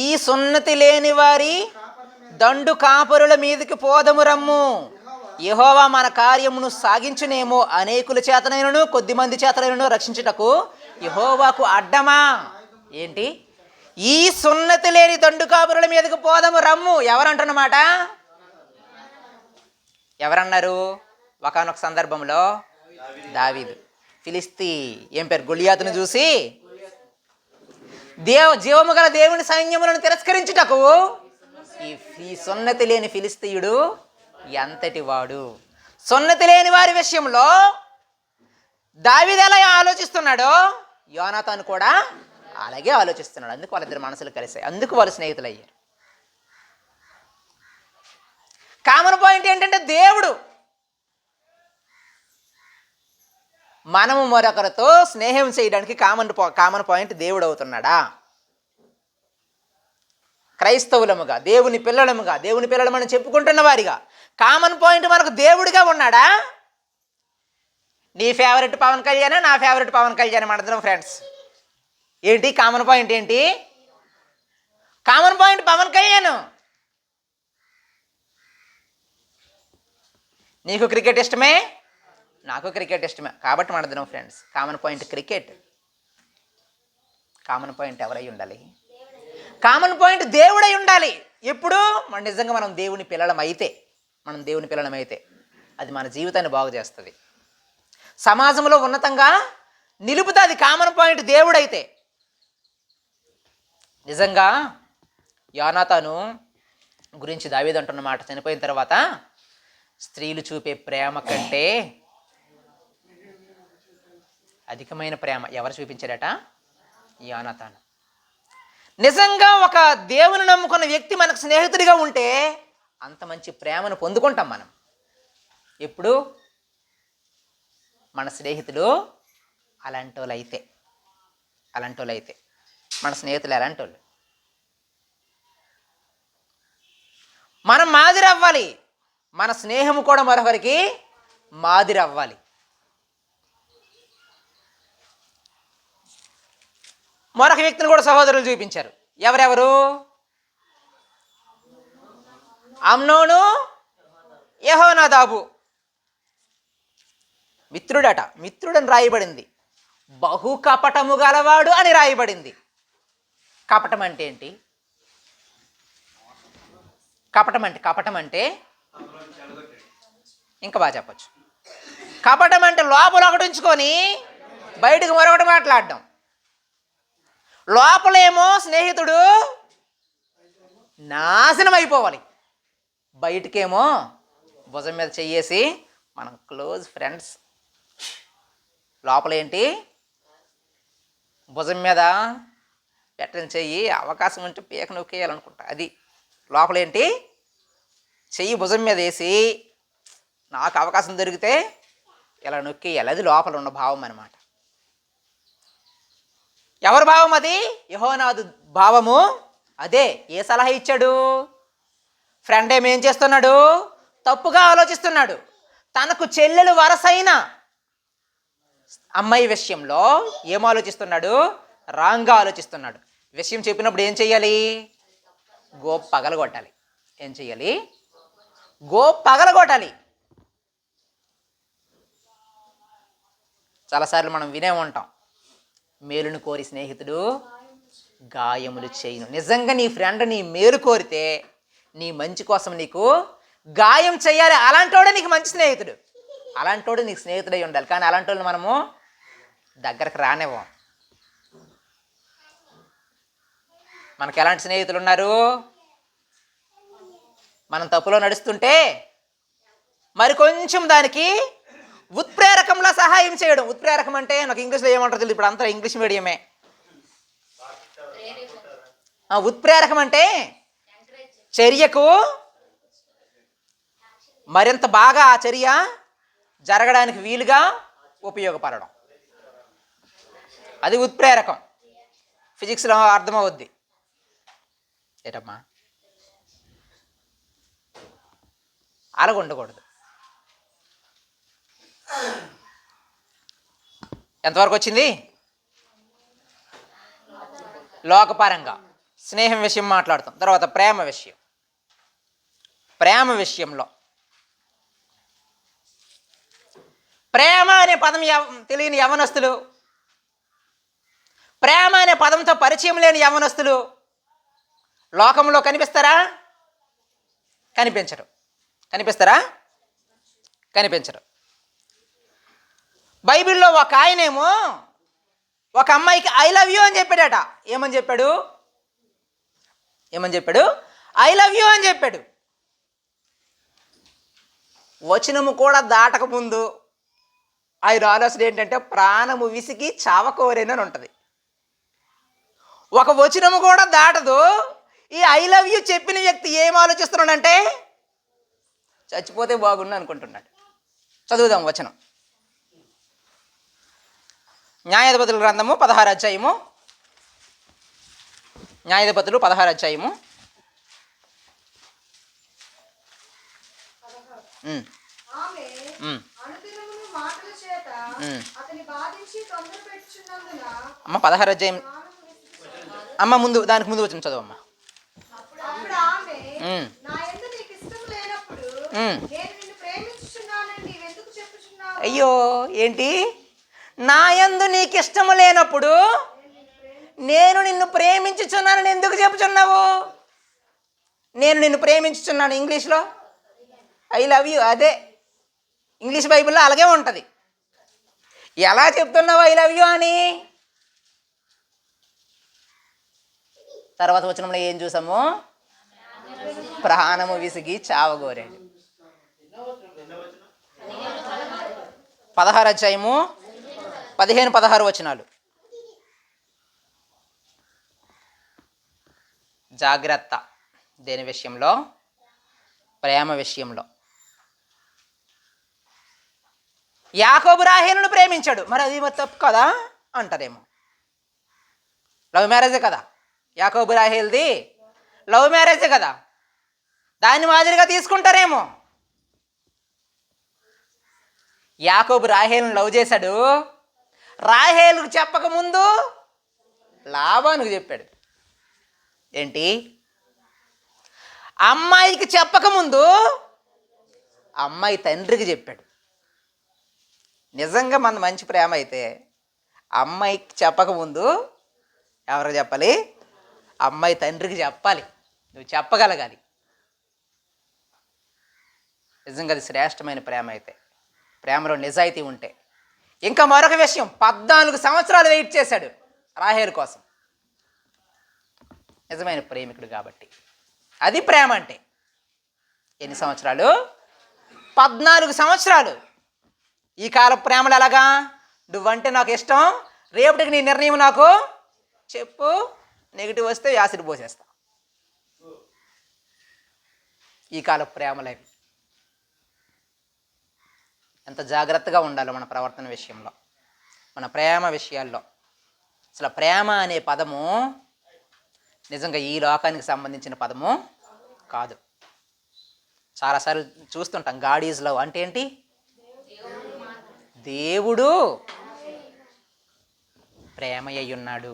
ఈ సున్నతి లేని వారి దండు కాపరుల మీదకి పోదము రమ్ము, యెహోవా మన కార్యమును సాగించునేమో, అనేకుల చేతనైనను కొద్దిమంది చేతనైనను రక్షించుటకు యెహోవాకు అడ్డమా. ఏంటి? ఈ సున్నతి లేని దండు కాపరుల మీదకి పోదము రమ్ము. ఎవరంటున్నమాట? ఎవరన్నారు? ఒకానొక సందర్భంలో దావీదు ఫిలిస్తీ ఏం పేరు గొలియాతును చూసి జీవము గల దేవుని సైన్యములను తిరస్కరించుటకు ఈ సున్నతి లేని ఫిలిస్తీయుడు ఎంతటి వాడు. సున్నతి లేని వారి విషయంలో దావీదు ఎలా ఆలోచిస్తున్నాడో యోనాతాను కూడా అలాగే ఆలోచిస్తున్నాడు. అందుకు వాళ్ళిద్దరు మనసులు కలిసాయి, అందుకు వాళ్ళు స్నేహితులు అయ్యారు. కామన్ పాయింట్ ఏంటంటే దేవుడు. మనము మరొకరితో స్నేహం చేయడానికి కామన్ పాయింట్ దేవుడు అవుతున్నాడా? క్రైస్తవులముగా, దేవుని పిల్లలమని చెప్పుకుంటున్న వారిగా కామన్ పాయింట్ మనకు దేవుడిగా ఉన్నాడా? నీ ఫేవరెట్ పవన్ కళ్యాణ్, నా ఫేవరెట్ పవన్ కళ్యాణ్ అంటున్నాం ఫ్రెండ్స్. ఏంటి కామన్ పాయింట్? ఏంటి కామన్ పాయింట్? పవన్ కళ్యాణ్. నీకు క్రికెట్ ఇష్టమే, నాకు క్రికెట్ ఇష్టమే, కాబట్టి మనదినం friends. Common point cricket. Common point ఎవరై ఉండాలి? కామన్ పాయింట్ దేవుడై ఉండాలి. ఎప్పుడు మనం దేవుని పిల్లలమైతే అది మన జీవితాన్ని బాగు చేస్తుంది, సమాజంలో ఉన్నతంగా నిలుపుతుంది. కామన్ పాయింట్ దేవుడైతే. నిజంగా యోనాతాను గురించి దావీదు అంటున్న మాట, చనిపోయిన తర్వాత స్త్రీలు చూపే ప్రేమ కంటే అధికమైన ప్రేమ ఎవరు చూపించారట? యోనాతాను. నిజంగా ఒక దేవుని నమ్ముకున్న వ్యక్తి మనకు స్నేహితుడిగా ఉంటే అంత మంచి ప్రేమను పొందుకుంటాం మనం. ఎప్పుడు మన స్నేహితులు అలాంటి వాళ్ళు అయితే మన స్నేహితులు ఎలాంటి వాళ్ళు? మనం మాదిరి అవ్వాలి. మన స్నేహం కూడా మరొకరికి మాదిరి అవ్వాలి. మరొక వ్యక్తిని కూడా సహోదరులు చూపించారు. ఎవరెవరు? అమ్నోను, యెహోనాదాబు. మిత్రుడని రాయబడింది. బహు కపటము గలవాడు అని రాయబడింది. కపటం అంటే ఏంటి? కపటం అంటే ఇంకా బాగా చెప్పచ్చు. కపటం అంటే లోపల ఒకటి ఉంచుకొని బయటకు మరొకటి మాట్లాడడం. లోపలేమో స్నేహితుడు నాశనం అయిపోవాలి, బయటకేమో భుజం మీద చెయ్యేసి మనం క్లోజ్ ఫ్రెండ్స్. లోపలేంటి? భుజం మీద పెట్టని చెయ్యి అవకాశం ఉంటే పీక నొక్కేయాలనుకుంటా. అది లోపలేంటి? చెయ్యి భుజం మీద వేసి నాకు అవకాశం దొరికితే ఇలా నొక్కేయాలి. అది లోపల ఉన్న భావం అన్నమాట. ఎవరి భావం అది? యెహోనాదు భావము అదే. ఏ సలహా ఇచ్చాడు? ఫ్రెండ్ ఏం చేస్తున్నాడు? తప్పుగా ఆలోచిస్తున్నాడు. తనకు చెల్లెలు వరసైన అమ్మాయి విషయంలో ఏం ఆలోచిస్తున్నాడు? రాంగ్గా ఆలోచిస్తున్నాడు. విషయం చెప్పినప్పుడు ఏం చెయ్యాలి? పగలగొట్టాలి. ఏం చెయ్యాలి? పగలగొట్టాలి. చాలాసార్లు మనం వినే ఉంటాం, మేలును కోరి స్నేహితుడు గాయములు చేయును. నిజంగా నీ ఫ్రెండ్ నీ మేలు కోరితే నీ మంచి కోసం నీకు గాయం చెయ్యాలి. అలాంటోడే నీకు మంచి స్నేహితుడు, అలాంటోడు నీకు స్నేహితుడై ఉండాలి. కానీ అలాంటి వాళ్ళు మనము దగ్గరకు రానివ్వం. మనకు ఎలాంటి స్నేహితులు ఉన్నారు? మనం తప్పులో నడుస్తుంటే మరి కొంచెం దానికి ఉత్ప్రేరకంలా సహాయం చేయడం. ఉత్ప్రేరకం అంటే నాకు ఇంగ్లీష్లో ఏమంటారు తెలియదు, ఇప్పుడు అంతా ఇంగ్లీష్ మీడియమే. ఉత్ప్రేరకం అంటే చర్యకు మరింత బాగా ఆ చర్య జరగడానికి వీలుగా ఉపయోగపడడం, అది ఉత్ప్రేరకం. ఫిజిక్స్లో అర్థమవుద్ది. ఏటమ్మా? అలాగ ఉండకూడదు. ఎంతవరకు వచ్చింది? లోకపరంగా స్నేహం విషయం మాట్లాడుతాం. తర్వాత ప్రేమ విషయం. ప్రేమ విషయంలో ప్రేమ అనే పదం తెలియని యవనస్తులు, ప్రేమ అనే పదంతో పరిచయం లేని యవనస్తులు లోకంలో కనిపిస్తారా? కనిపించరు. కనిపిస్తారా? కనిపించరు. బైబిల్లో ఒక ఆయనేమో ఒక అమ్మాయికి ఐ లవ్ యూ అని చెప్పాడట. ఏమని చెప్పాడు? ఐ లవ్ యూ అని చెప్పాడు. వచనము కూడా దాటక ముందు ఆయన ఆలోచన ఏంటంటే ప్రాణము విసిగి చావకోరేనని ఉంటుంది. ఒక వచనము కూడా దాటదు. ఈ ఐ లవ్ యూ చెప్పిన వ్యక్తి ఏం ఆలోచిస్తున్నాడంటే చచ్చిపోతే బాగుండు అనుకుంటున్నాడు. చదువుదాం వచనం. న్యాయాధిపతుల గ్రంథము 16వ అధ్యాయము. న్యాయాధిపతులు 16వ అధ్యాయము. అమ్మ 16వ అధ్యాయం అమ్మ ముందు దానికి ముందు వచ్చిన చదువు అమ్మ. అయ్యో ఏంటి? నా యందు నీకు ఇష్టము లేనప్పుడు నేను నిన్ను ప్రేమించుచున్నానని ఎందుకు చెప్పుచున్నావు? నేను నిన్ను ప్రేమించుచున్నాను ఇంగ్లీష్లో ఐ లవ్ యూ. అదే ఇంగ్లీష్ బైబిల్లో అలాగే ఉంటుంది. ఎలా చెప్తున్నావు ఐ లవ్ యూ అని? తర్వాత వచనంలో ఏం చూసాము? ప్రాణము విసిగి చావగోరాడు. 16వ అధ్యాయము 15-16 వచనాలు. జాగ్రత్త. దేని విషయంలో? ప్రేమ విషయంలో. యాకోబు రాహేలును ప్రేమించాడు, మరి అది మరి తప్పు కదా అంటారేమో. లవ్ మ్యారేజే కదా, యాకోబు రాహేల్ది లవ్ మ్యారేజే కదా, దాన్ని మాదిరిగా తీసుకుంటారేమో. యాకోబు రాహేలును లవ్ చేశాడు, రాహేలుకు చెప్పకముందు లాబానుకు చెప్పాడు. ఏంటి? అమ్మాయికి చెప్పకముందు అమ్మాయి తండ్రికి చెప్పాడు. నిజంగా మన మంచి ప్రేమ అయితే అమ్మాయికి చెప్పకముందు ఎవరికి చెప్పాలి? అమ్మాయి తండ్రికి చెప్పాలి. నువ్వు చెప్పగలగాలి. నిజంగా అది శ్రేష్టమైన ప్రేమ అయితే, ప్రేమలో నిజాయితీ ఉంటే. ఇంకా మరొక విషయం, 14 సంవత్సరాలు వెయిట్ చేశాడు రాహేలు కోసం. నిజమైన ప్రేమికుడు కాబట్టి. అది ప్రేమ అంటే. ఎన్ని సంవత్సరాలు? 14 సంవత్సరాలు. ఈ కాల ప్రేమలు ఎలాగా? నువ్వంటే నాకు ఇష్టం, రేపటికి నీ నిర్ణయం నాకు చెప్పు, నెగిటివ్ వస్తే యాసిడ్ పోసేస్తా. ఈ కాల ప్రేమలే. ఎంత జాగ్రత్తగా ఉండాలో మన ప్రవర్తన విషయంలో, మన ప్రేమ విషయాల్లో. అసలు ప్రేమ అనే పదము నిజంగా ఈ లోకానికి సంబంధించిన పదము కాదు. చాలాసార్లు చూస్తుంటాం గాడ్ ఈజ్ లవ్ అంటే ఏంటి? దేవుడు ప్రేమ అయి ఉన్నాడు.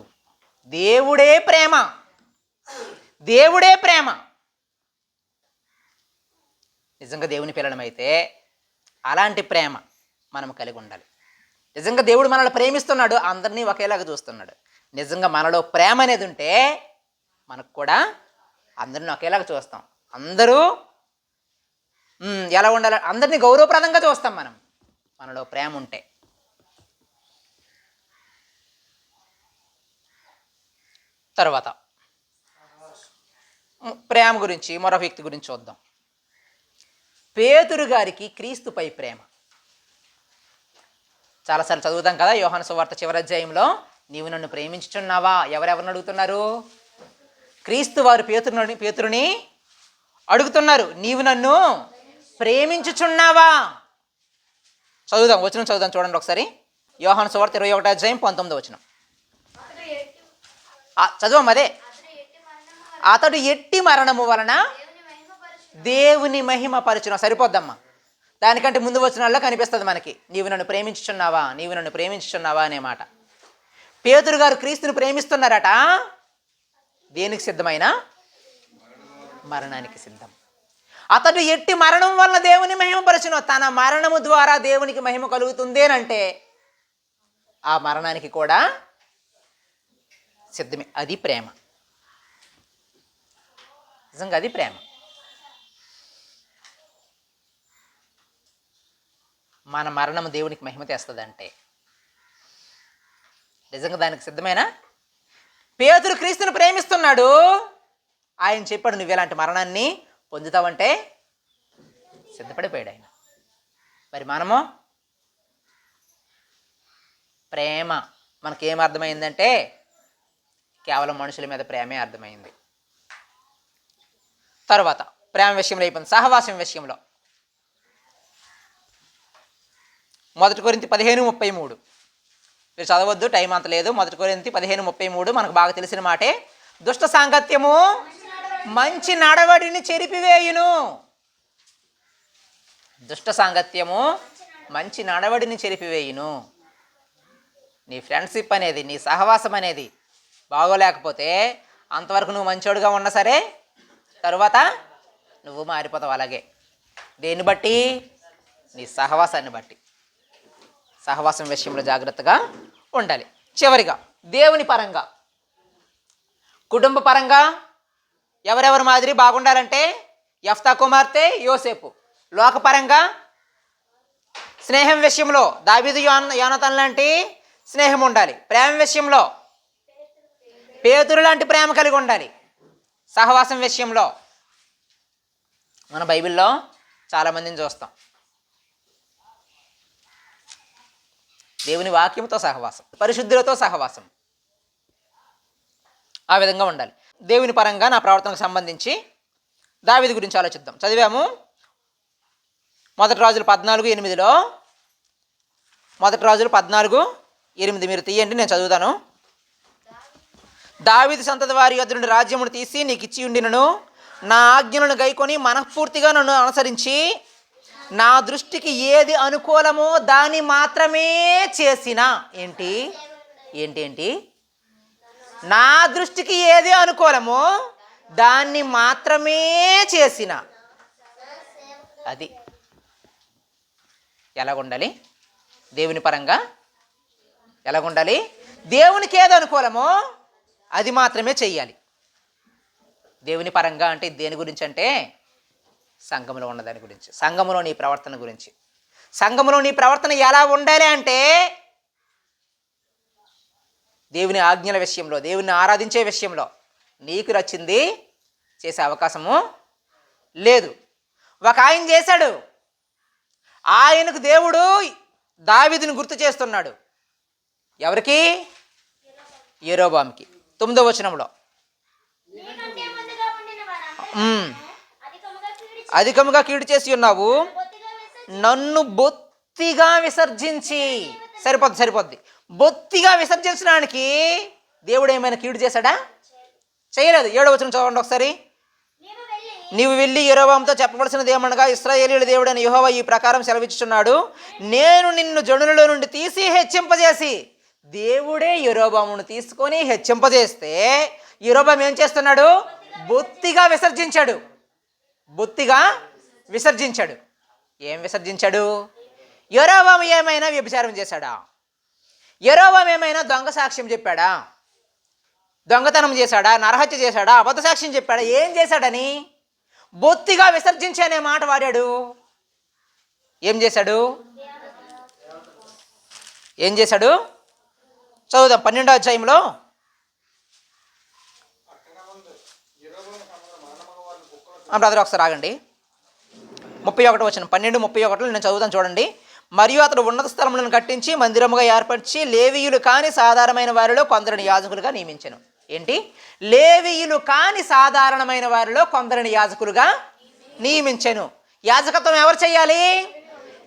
దేవుడే ప్రేమ, దేవుడే ప్రేమ. నిజంగా దేవుని పిల్లలమైతే అలాంటి ప్రేమ మనం కలిగి ఉండాలి. నిజంగా దేవుడు మనల్ని ప్రేమిస్తున్నాడు, అందరినీ ఒకేలాగా చూస్తున్నాడు. నిజంగా మనలో ప్రేమ అనేది ఉంటే మనకు కూడా అందరినీ ఒకేలాగా చూస్తాం. అందరూ ఎలా ఉండాలి? అందరినీ గౌరవప్రదంగా చూస్తాం మనం, మనలో ప్రేమ ఉంటే. తర్వాత ప్రేమ గురించి మరొక వ్యక్తి గురించి చూద్దాం. పేతురు గారికి క్రీస్తుపై ప్రేమ. చాలాసార్లు చదువుతాం కదా యోహాను సువార్త చివరి అధ్యాయంలో, నీవు నన్ను ప్రేమించుచున్నావా? ఎవరెవరిని అడుగుతున్నారు? క్రీస్తు వారు పేతురుని అడుగుతున్నారు, నీవు నన్ను ప్రేమించుచున్నావా? చదువుదాం, చదువుదాం చూడండి ఒకసారి. యోహాను సువార్త 21 అధ్యాయం 19 వచనం చదువు. అదే, అతడు ఎట్టి మరణము వలన దేవుని మహిమ పరచును. సరిపోద్దమ్మా, దానికంటే ముందు వచనాల్లో కనిపిస్తుంది మనకి, నీవు నన్ను ప్రేమించుచున్నావా, నీవు నన్ను ప్రేమించుచున్నావా అనే మాట. పేతురు గారు క్రీస్తుని ప్రేమిస్తున్నారట. దేనికి సిద్ధమైన? మరణానికి సిద్ధం. అతడు ఎట్టి మరణం వలన దేవుని మహిమపరచును. తన మరణము ద్వారా దేవునికి మహిమ కలుగుతుందేనంటే ఆ మరణానికి కూడా సిద్ధమే. అది ప్రేమ. నిజంగా అది ప్రేమ. మన మరణము దేవునికి మహిమ తెస్తుందంటే నిజంగా దానికి సిద్ధమేనా? పేతురు క్రీస్తుని ప్రేమిస్తున్నాడు, ఆయన చెప్పాడు నువ్వు ఇలాంటి మరణాన్ని పొందుతావంటే సిద్ధపడిపోయాడు ఆయన. మరి మనము ప్రేమ మనకేం అర్థమైందంటే కేవలం మనుషుల మీద ప్రేమే అర్థమైంది. తర్వాత ప్రేమ విషయంలో అయిపోయింది. సహవాసం విషయంలో 1 కొరింథీ 15:33 మీరు చదవద్దు, టైం అంత లేదు. 1 కొరింథీ 15:33 మనకు బాగా తెలిసిన మాటే. దుష్ట సాంగత్యము మంచి నడవడిని చెరిపివేయును. దుష్ట సాంగత్యము మంచి నడవడిని చెరిపివేయును. నీ ఫ్రెండ్షిప్ అనేది, నీ సహవాసం అనేది బాగోలేకపోతే అంతవరకు నువ్వు మంచోడుగా ఉన్నా సరే తరువాత నువ్వు మారిపోతావు. అలాగే దేన్ని బట్టి? నీ సహవాసాన్ని బట్టి. సహవాసం విషయంలో జాగ్రత్తగా ఉండాలి. చివరిగా దేవుని పరంగా, కుటుంబ పరంగా ఎవరెవరి మాదిరి బాగుండాలంటే యెఫ్తా కుమార్తె యోసేపు. లోకపరంగా స్నేహం విషయంలో దావీదు యోనాతాను లాంటి స్నేహం ఉండాలి. ప్రేమ విషయంలో పేతురు లాంటి ప్రేమ కలిగి ఉండాలి. సహవాసం విషయంలో మన బైబిల్లో చాలామందిని చూస్తాం. దేవుని వాక్యంతో సహవాసం, పరిశుద్ధులతో సహవాసం, ఆ విధంగా ఉండాలి. దేవుని పరంగా నా ప్రవర్తనకు సంబంధించి దావీదు గురించి ఆలోచిద్దాం. చదివాము 1 రాజులు 14:8 మొదటి రాజులు 14:8 మీరు తీయండి, నేను చదువుతాను. దావీదు సంతతి వారి యొద్ద నుండి రాజ్యమును తీసి నీకు ఇచ్చి ఉండినను, నా ఆజ్ఞలను గైకొని మనఃపూర్తిగా నన్ను అనుసరించి నా దృష్టికి ఏది అనుకూలమో దాన్ని మాత్రమే చేసిన ఏంటి ఏంటి ఏంటి నా దృష్టికి ఏది అనుకూలమో దాన్ని మాత్రమే చేసిన. అది ఎలాగుండాలి దేవుని పరంగా? ఎలాగుండాలి? దేవునికి ఏది అనుకూలమో అది మాత్రమే చెయ్యాలి. దేవుని పరంగా అంటే దేని గురించి అంటే సంఘములో ఉన్న దాని గురించి, సంఘములో నీ ప్రవర్తన గురించి. సంఘములో నీ ప్రవర్తన ఎలా ఉండాలి అంటే దేవుని ఆజ్ఞల విషయంలో, దేవుని ఆరాధించే విషయంలో నీకు నచ్చింది చేసే అవకాశము లేదు. ఒక ఆయన చేశాడు, ఆయనకు దేవుడు దావీదుని గుర్తు చేస్తున్నాడు. ఎవరికి? యెరోబాముకి. 9వ వచనంలో అధికముగా కీడు చేసి ఉన్నావు, నన్ను బొత్తిగా విసర్జించి. సరిపోద్ది. బొత్తిగా విసర్జించడానికి దేవుడు ఏమైనా కీడు చేశాడా? చేయలేదు. 7వ వచనం చదవండి ఒకసారి. నీవు వెళ్ళి యెరోబాముతో చెప్పవలసినది ఏమనగా, ఇశ్రాయేలీయుల దేవుడైన యెహోవా ఈ ప్రకారం సెలవిచ్చుచున్నాడు, నేను నిన్ను జనులలో నుండి తీసి హెచ్చింపజేసి. దేవుడే యెరోబామును తీసుకొని హెచ్చింపజేస్తే యెరోబాము ఏం చేస్తున్నాడు? బొత్తిగా విసర్జించాడు. ఏం విసర్జించాడు? యెరోబాము ఏమైనా వ్యభిచారం చేశాడా? యెరోబాము ఏమైనా దొంగ సాక్ష్యం చెప్పాడా? దొంగతనం చేశాడా? నరహత్య చేశాడా? అబద్ధ సాక్ష్యం చెప్పాడా? ఏం చేశాడని బొత్తిగా విసర్జించి అనే మాట వాడాడు. ఏం చేశాడు? చదువుదాం 12వ అధ్యాయంలో. బ్రదర్ ఒకసారి ఆగండి. 31వ వచనం, 12:31 నేను చదువుతాను చూడండి. మరియు అతడు ఉన్నత స్థలములను కట్టించి మందిరముగా ఏర్పరిచి లేవీయులు కాని సాధారణమైన వారిలో కొందరిని యాజకులుగా నియమించెను. ఏంటి? లేవీయులు కాని సాధారణమైన వారిలో కొందరిని యాజకులుగా నియమించెను. యాజకత్వం ఎవరు చేయాలి?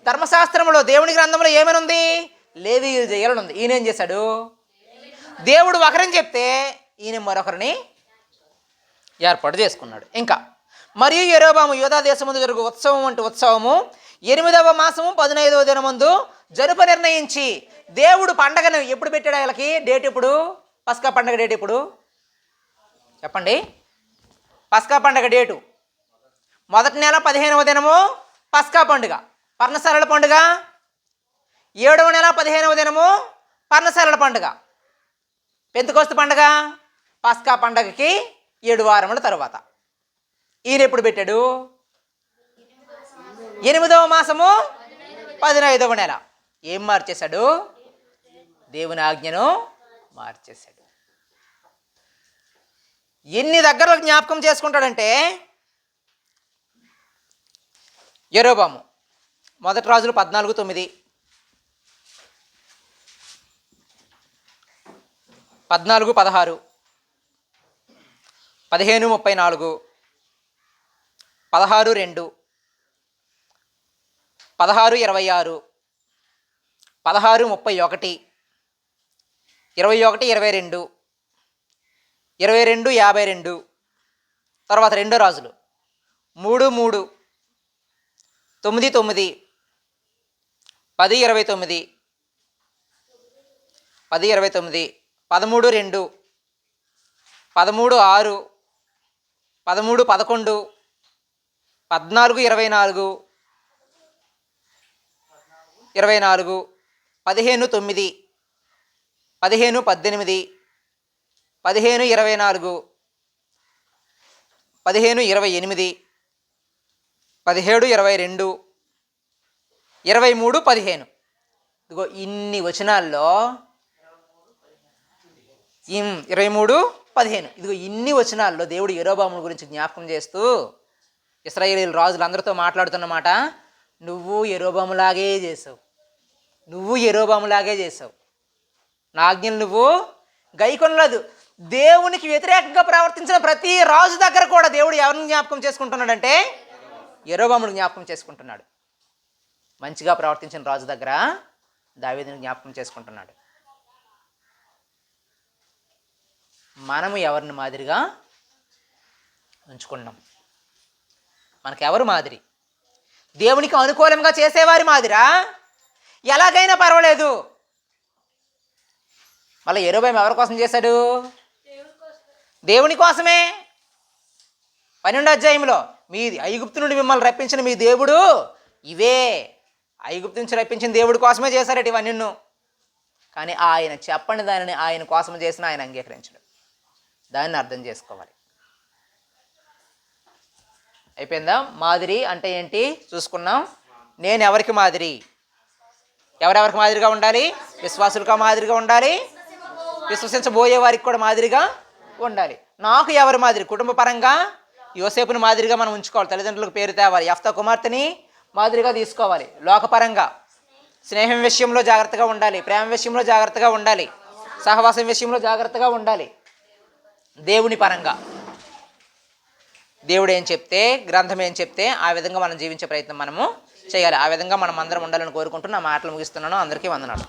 ధర్మశాస్త్రంలో, దేవుని గ్రంథంలో ఏమని ఉంది? లేవీయులు చేయాలని ఉంది. ఈయన ఏం చేశాడు? దేవుడు ఒకరిని చెప్తే ఈయన మరొకరిని ఏర్పాటు చేసుకున్నాడు. ఇంకా మరియు యెరోబాము యూదా దేశమందు జరుగు ఉత్సవం అంటే ఉత్సవము 8వ మాసము 15వ దినమందు జరుప నిర్ణయించి. దేవుడు పండగను ఎప్పుడు పెట్టాడు? వీళ్ళకి డేట్ ఎప్పుడు? పస్కా పండగ డేట్ ఎప్పుడు చెప్పండి? పస్కా పండగ డేటు మొదటి నెల 15వ దినము పస్కా పండుగ, పర్ణశాలల పండుగ. 7వ నెల 15వ దినము పర్ణశాలల పండుగ. పెంతెకొస్తు పండుగ పస్కా పండగకి 7 వారముల తరువాత. ఈయన ఎప్పుడు పెట్టాడు? 8వ మాసము 15వ నెల. ఏం మార్చేశాడు? దేవుని ఆజ్ఞను మార్చేశాడు. ఎన్ని దగ్గరలో జ్ఞాపకం చేసుకుంటాడంటే యెరోబాము మొదటి రాజులు 14:9, 14:16, 15:34, 16:2, 16:26, 16:31, 21:22, 22:52. తర్వాత రెండో రాజులు 3:3, 9:9, 10:29, 10:29, 13:2, 13:6, 13:11, 14:24, 24, 15:9, 15:18, 15:24, 15:28, 17:22, 23:15. ఇదిగో ఇన్ని వచనాల్లో 23:15. ఇదిగో ఇన్ని వచనాల్లో దేవుడు యెరోబాము గురించి జ్ఞాపకం చేస్తూ ఇశ్రాయేలీయుల రాజులందరితో మాట్లాడుతున్నమాట. నువ్వు యెరోబాములాగే చేసావు, నా ఆజ్ఞలు నువ్వు గైకొనలేదు. దేవునికి వ్యతిరేకంగా ప్రవర్తించిన ప్రతి రాజు దగ్గర కూడా దేవుడు ఎవరిని జ్ఞాపకం చేసుకుంటున్నాడంటే యెరోబామును జ్ఞాపకం చేసుకుంటున్నాడు. మంచిగా ప్రవర్తించిన రాజు దగ్గర దావీదుని జ్ఞాపకం చేసుకుంటున్నాడు. మనము ఎవరిని మాదిరిగా ఉంచుకున్నాం? మనకెవరు మాదిరి? దేవునికి అనుకూలంగా చేసేవారి మాదిరా? ఎలాగైనా పర్వాలేదు. మళ్ళీ యెరొబెయాము ఎవరి కోసం చేశాడు? దేవుని కోసమే. 12వ అధ్యాయంలో మీది ఐగుప్తు నుండి మిమ్మల్ని రప్పించిన మీ దేవుడు ఇవే. ఐగుప్తు నుంచి రప్పించిన దేవుడి కోసమే చేశారట ఇవన్నీ. కానీ ఆయన చెప్పని దానిని ఆయన కోసం చేసిన ఆయన అంగీకరించడు. దాన్ని అర్థం చేసుకోవాలి. అయిపోయిందా? మాదిరి అంటే ఏంటి చూసుకున్నాం. నేను ఎవరికి మాదిరి? ఎవరెవరికి మాదిరిగా ఉండాలి? విశ్వాసులుగా మాదిరిగా ఉండాలి, విశ్వసించబోయే వారికి కూడా మాదిరిగా ఉండాలి. నాకు ఎవరి మాదిరి? కుటుంబ పరంగా యోసేపుని మాదిరిగా మనం ఉంచుకోవాలి. తల్లిదండ్రులకు పేరు తేవాలి. యెఫ్తా కుమార్తెని మాదిరిగా తీసుకోవాలి. లోకపరంగా స్నేహం విషయంలో జాగ్రత్తగా ఉండాలి, ప్రేమ విషయంలో జాగ్రత్తగా ఉండాలి, సహవాసం విషయంలో జాగ్రత్తగా ఉండాలి. దేవుని పరంగా దేవుడు ఏం చెప్తే, గ్రంథం ఏం చెప్తే ఆ విధంగా మనం జీవించే ప్రయత్నం మనము చేయాలి. ఆ విధంగా మనం అందరం ఉండాలని కోరుకుంటూ నా మాటలు ముగిస్తున్నాను. అందరికీ వందనాలు.